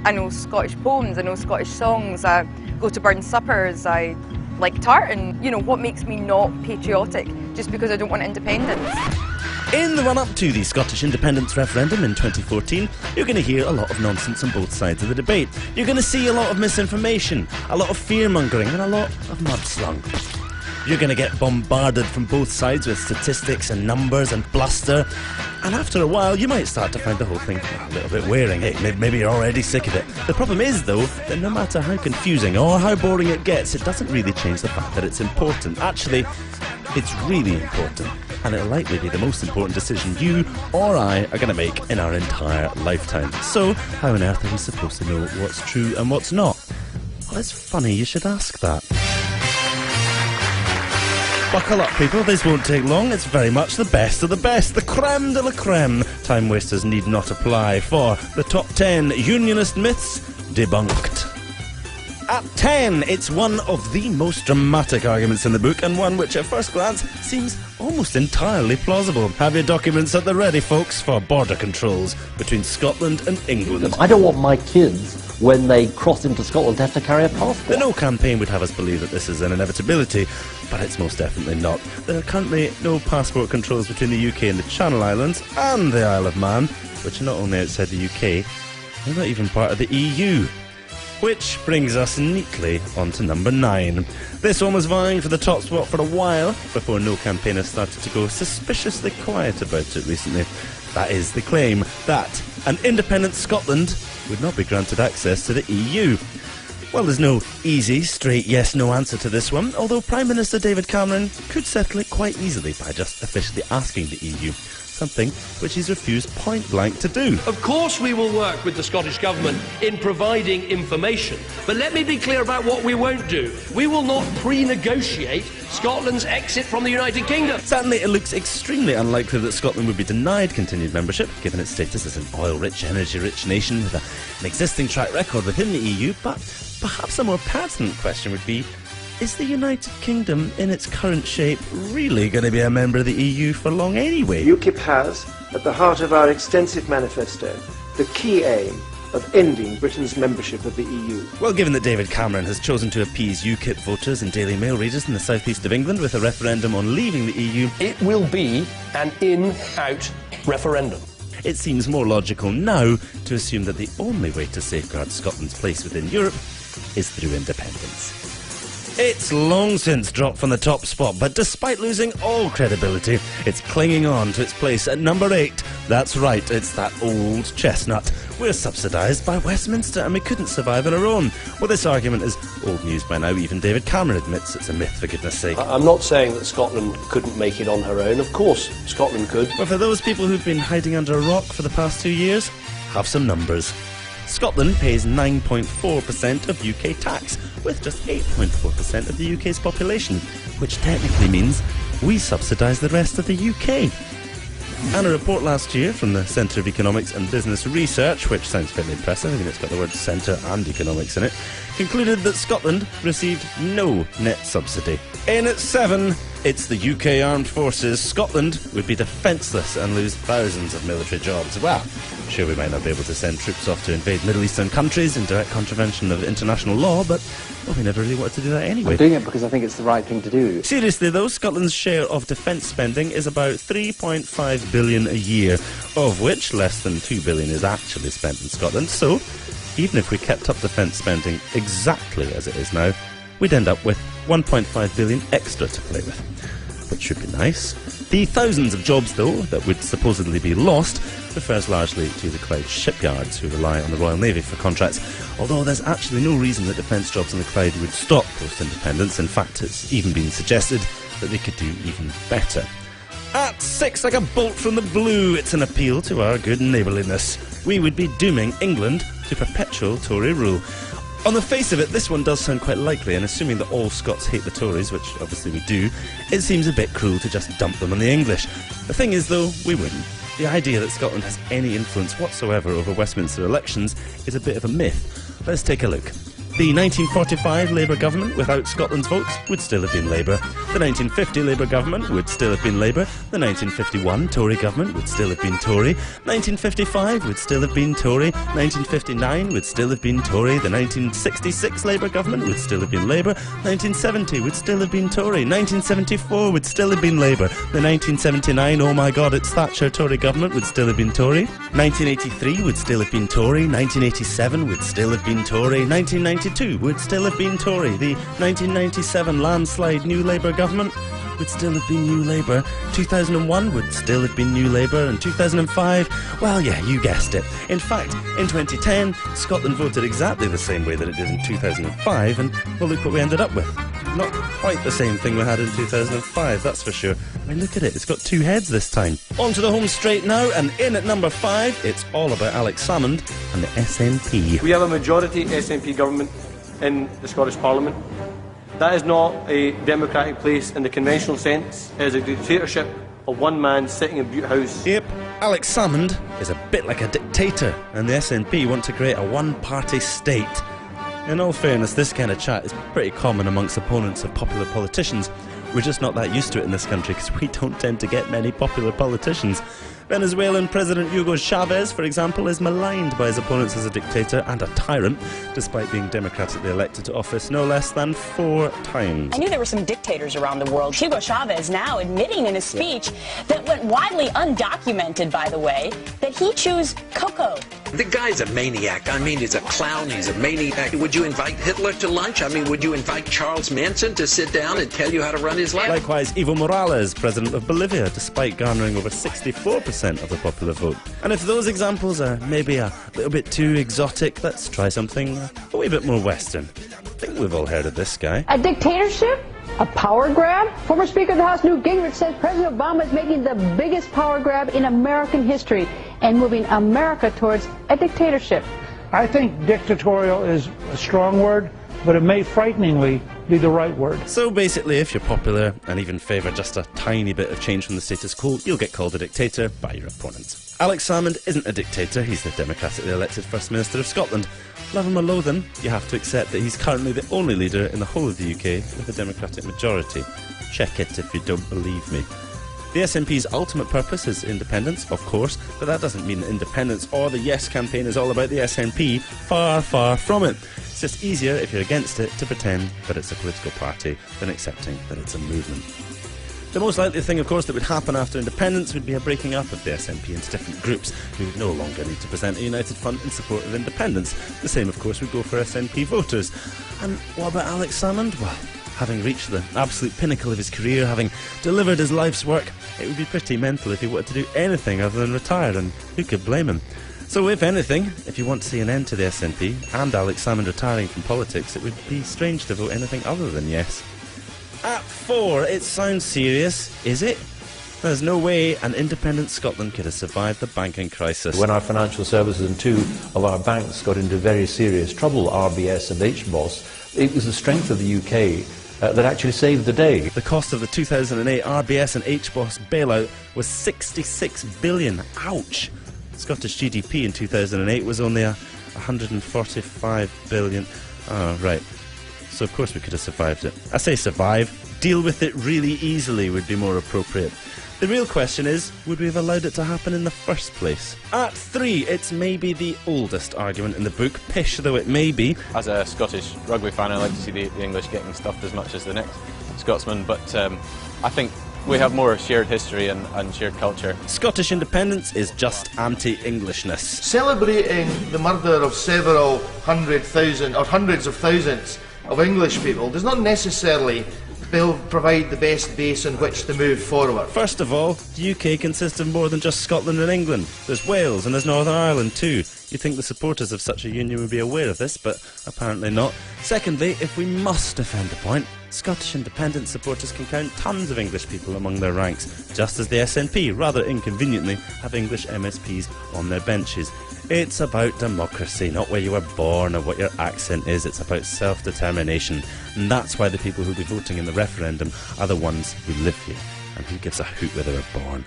I know Scottish poems, I know Scottish songs, I go to burn suppers, I like tartan. You know, what makes me not patriotic just because I don't want independence? In the run-up to the Scottish independence referendum in 2014, you're going to hear a lot of nonsense on both sides of the debate. You're going to see a lot of misinformation, a lot of fear-mongering and a lot of mudslung. You're going to get bombarded from both sides with statistics and numbers and bluster, and after a while you might start to find the whole thing a little bit wearing. Hey, maybe you're already sick of it. The problem is, though, that no matter how confusing or how boring it gets, it doesn't really change the fact that it's important. Actually, it's really important, and it'll likely be the most important decision you or I are going to make in our entire lifetime. So, how on earth are we supposed to know what's true and what's not? Well, it's funny you should ask that. Buckle up, people, this won't take long. It's very much the best of the best, the creme de la creme. Time wasters need not apply for the top 10 unionist myths debunked. At 10, it's one of the most dramatic arguments in the book, and one which at first glance seems almost entirely plausible. Have your documents at the ready, folks, for border controls between Scotland and England. I don't want my kids, when they cross into Scotland, to have to carry a passport. The No campaign would have us believe that this is an inevitability, but it's most definitely not. There are currently no passport controls between the UK and the Channel Islands and the Isle of Man, which are not only outside the UK, they're not even part of the EU. Which brings us neatly onto number 9. This one was vying for the top spot for a while, before No campaigners started to go suspiciously quiet about it recently. That is the claim that an independent Scotland would not be granted access to the EU. Well, there's no easy, straight yes-no answer to this one, although Prime Minister David Cameron could settle it quite easily by just officially asking the EU, something which he's refused point-blank to do. Of course we will work with the Scottish Government in providing information, but let me be clear about what we won't do. We will not pre-negotiate Scotland's exit from the United Kingdom. Certainly it looks extremely unlikely that Scotland would be denied continued membership, given its status as an oil-rich, energy-rich nation with an existing track record within the EU, but perhaps a more pertinent question would be, is the United Kingdom, in its current shape, really going to be a member of the EU for long anyway? UKIP has, at the heart of our extensive manifesto, the key aim of ending Britain's membership of the EU. Well, given that David Cameron has chosen to appease UKIP voters and Daily Mail readers in the southeast of England with a referendum on leaving the EU, It will be an in-out referendum. it seems more logical now to assume that the only way to safeguard Scotland's place within Europe is through independence. It's long since dropped from the top spot, but despite losing all credibility, it's clinging on to its place at number 8. That's right, it's that old chestnut. We're subsidised by Westminster and we couldn't survive on our own. Well, this argument is old news by now. Even David Cameron admits it's a myth, for goodness sake. I'm not saying that Scotland couldn't make it on her own. Of course, Scotland could. But for those people who've been hiding under a rock for the past 2 years, have some numbers. Scotland pays 9.4% of UK tax, with just 8.4% of the UK's population, which technically means we subsidise the rest of the UK. And a report last year from the Centre of Economics and Business Research, which sounds fairly impressive, I mean it's got the word centre and economics in it, concluded that Scotland received no net subsidy. In at 7, it's the UK Armed Forces. Scotland would be defenceless and lose thousands of military jobs. Well, sure, we might not be able to send troops off to invade Middle Eastern countries in direct contravention of international law, but well, we never really wanted to do that anyway. I'm doing it because I think it's the right thing to do. Seriously though, Scotland's share of defence spending is about 3.5 billion a year, of which less than 2 billion is actually spent in Scotland. So, even if we kept up defence spending exactly as it is now, we'd end up with 1.5 billion extra to play with, which should be nice. The thousands of jobs, though, that would supposedly be lost refers largely to the Clyde shipyards, who rely on the Royal Navy for contracts, although there's actually no reason that defence jobs in the Clyde would stop post-independence. In fact, it's even been suggested that they could do even better. At 6, like a bolt from the blue, it's an appeal to our good neighbourliness. We would be dooming England to perpetual Tory rule. On the face of it, this one does sound quite likely, and assuming that all Scots hate the Tories, which obviously we do, it seems a bit cruel to just dump them on the English. The thing is, though, we wouldn't. The idea that Scotland has any influence whatsoever over Westminster elections is a bit of a myth. Let's take a look. The 1945 Labour government, without Scotland's votes, would still have been Labour. The 1950 Labour government would still have been Labour. The 1951 Tory government would still have been Tory. 1955 would still have been Tory. 1959 would still have been Tory. The 1966 Labour government would still have been Labour. 1970 would still have been Tory. 1974 would still have been Labour. The 1979, oh my God, it's Thatcher Tory government would still have been Tory. 1983 would still have been Tory. 1987 would still have been Tory. 1992 would still have been Tory. The 1997 landslide New Labour government would still have been New Labour. 2001 would still have been New Labour. And 2005, well, yeah, you guessed it. In fact, in 2010, Scotland voted exactly the same way that it did in 2005, and well, look what we ended up with. Not quite the same thing we had in 2005, that's for sure. I mean, look at it, it's got two heads this time. On to the home straight now, and in at number 5, it's all about Alex Salmond and the SNP. We have a majority SNP government in the Scottish Parliament. That is not a democratic place in the conventional sense. It is a dictatorship of one man sitting in Bute House. Yep, Alex Salmond is a bit like a dictator, and the SNP want to create a one-party state. In all fairness, this kind of chat is pretty common amongst opponents of popular politicians. We're just not that used to it in this country because we don't tend to get many popular politicians. Venezuelan President Hugo Chavez, for example, is maligned by his opponents as a dictator and a tyrant, despite being democratically elected to office no less than 4 times. I knew there were some dictators around the world. Hugo Chavez now admitting in a speech that went widely undocumented, by the way, that he chews cocoa. The guy's a maniac. I mean, he's a clown, he's a maniac. Would you invite Hitler to lunch? I mean, would you invite Charles Manson to sit down and tell you how to run his life? Likewise, Evo Morales, president of Bolivia, despite garnering over 64% of the popular vote. And if those examples are maybe a little bit too exotic, let's try something a wee bit more Western. I think we've all heard of this guy. A dictatorship? A power grab? Former Speaker of the House Newt Gingrich says President Obama is making the biggest power grab in American history and moving America towards a dictatorship. I think dictatorial is a strong word, but it may frighteningly be the right word. So basically, if you're popular and even favour just a tiny bit of change from the status quo, you'll get called a dictator by your opponents. Alex Salmond isn't a dictator, he's the democratically elected First Minister of Scotland. Love him or loathe him, you have to accept that he's currently the only leader in the whole of the UK with a democratic majority. Check it if you don't believe me. The SNP's ultimate purpose is independence, of course, but that doesn't mean that independence or the Yes campaign is all about the SNP. Far, far from it. It's just easier, if you're against it, to pretend that it's a political party than accepting that it's a movement. The most likely thing, of course, that would happen after independence would be a breaking up of the SNP into different groups who would no longer need to present a united front in support of independence. The same, of course, would go for SNP voters. And what about Alex Salmond? Well, having reached the absolute pinnacle of his career, having delivered his life's work, it would be pretty mental if he wanted to do anything other than retire, and who could blame him? So if anything, if you want to see an end to the SNP and Alex Salmond retiring from politics, it would be strange to vote anything other than yes. At 4, it sounds serious, is it? There's no way an independent Scotland could have survived the banking crisis. When our financial services and 2 of our banks got into very serious trouble, RBS and HBOS, it was the strength of the UK that actually saved the day. The cost of the 2008 RBS and HBOS bailout was 66 billion. Ouch! Scottish GDP in 2008 was only 145 billion. Oh, right. So of course we could have survived it. I say survive. Deal with it really easily would be more appropriate. The real question is, would we have allowed it to happen in the first place? At 3, it's maybe the oldest argument in the book, pish though it may be. As a Scottish rugby fan, I like to see the English getting stuffed as much as the next Scotsman, but I think we have more shared history and shared culture. Scottish independence is just anti-Englishness. Celebrating the murder of several hundreds of thousands of English people does not necessarily provide the best base on which to move forward. First of all, the UK consists of more than just Scotland and England. There's Wales and there's Northern Ireland too. You'd think the supporters of such a union would be aware of this, but apparently not. Secondly, if we must defend the point, Scottish independence supporters can count tons of English people among their ranks, just as the SNP, rather inconveniently, have English MSPs on their benches. It's about democracy, not where you were born or what your accent is. It's about self-determination. And that's why the people who'll be voting in the referendum are the ones who live here. And who gives a hoot where they were born?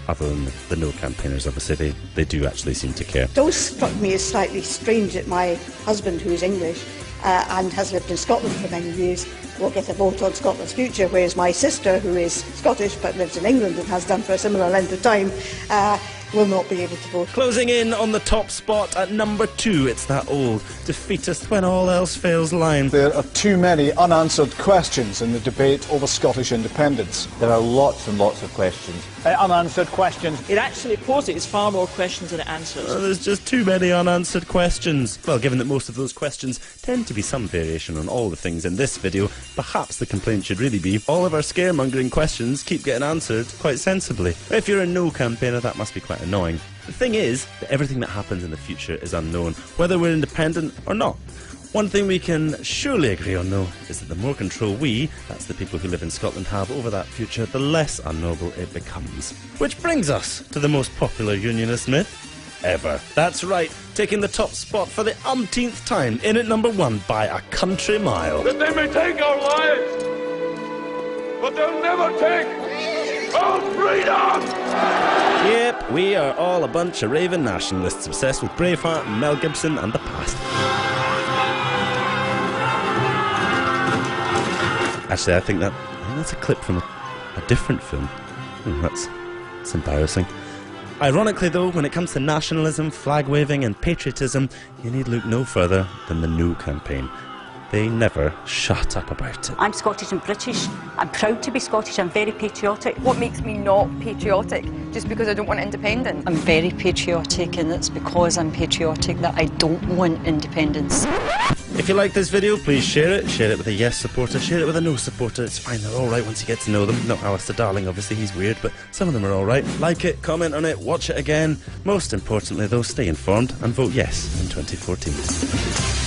Other than the no campaigners, obviously, they do actually seem to care. Those struck me as slightly strange that my husband, who is English, and has lived in Scotland for many years will get a vote on Scotland's future, whereas my sister, who is Scottish but lives in England and has done for a similar length of time, will not be able to vote. Closing in on the top spot at number 2, it's that old defeatist when all else fails line. There are too many unanswered questions in the debate over Scottish independence. There are lots and lots of questions. Unanswered questions. It actually poses far more questions than it answers. There's just too many unanswered questions. Well, given that most of those questions tend to be some variation on all the things in this video, perhaps the complaint should really be all of our scaremongering questions keep getting answered quite sensibly. If you're a no campaigner, that must be quite annoying. The thing is that everything that happens in the future is unknown, whether we're independent or not. One thing we can surely agree on, though, is that the more control we, that's the people who live in Scotland, have over that future, the less unknowable it becomes. Which brings us to the most popular unionist myth ever. That's right, taking the top spot for the umpteenth time, in at number 1 by a country mile. That they may take our lives, but they'll never take our freedom! Yep, we are all a bunch of raving nationalists obsessed with Braveheart, Mel Gibson and the past. Actually, I think that's a clip from a different film. That's embarrassing. Ironically, though, when it comes to nationalism, flag-waving and patriotism, you need look no further than the No campaign. They never shut up about it. I'm Scottish and British. I'm proud to be Scottish. I'm very patriotic. What makes me not patriotic? Just because I don't want independence? I'm very patriotic, and it's because I'm patriotic that I don't want independence. If you like this video, please share it. Share it with a yes supporter, share it with a no supporter. It's fine, they're alright once you get to know them. Not Alistair Darling, obviously, he's weird, but some of them are alright. Like it, comment on it, watch it again. Most importantly, though, stay informed and vote yes in 2014.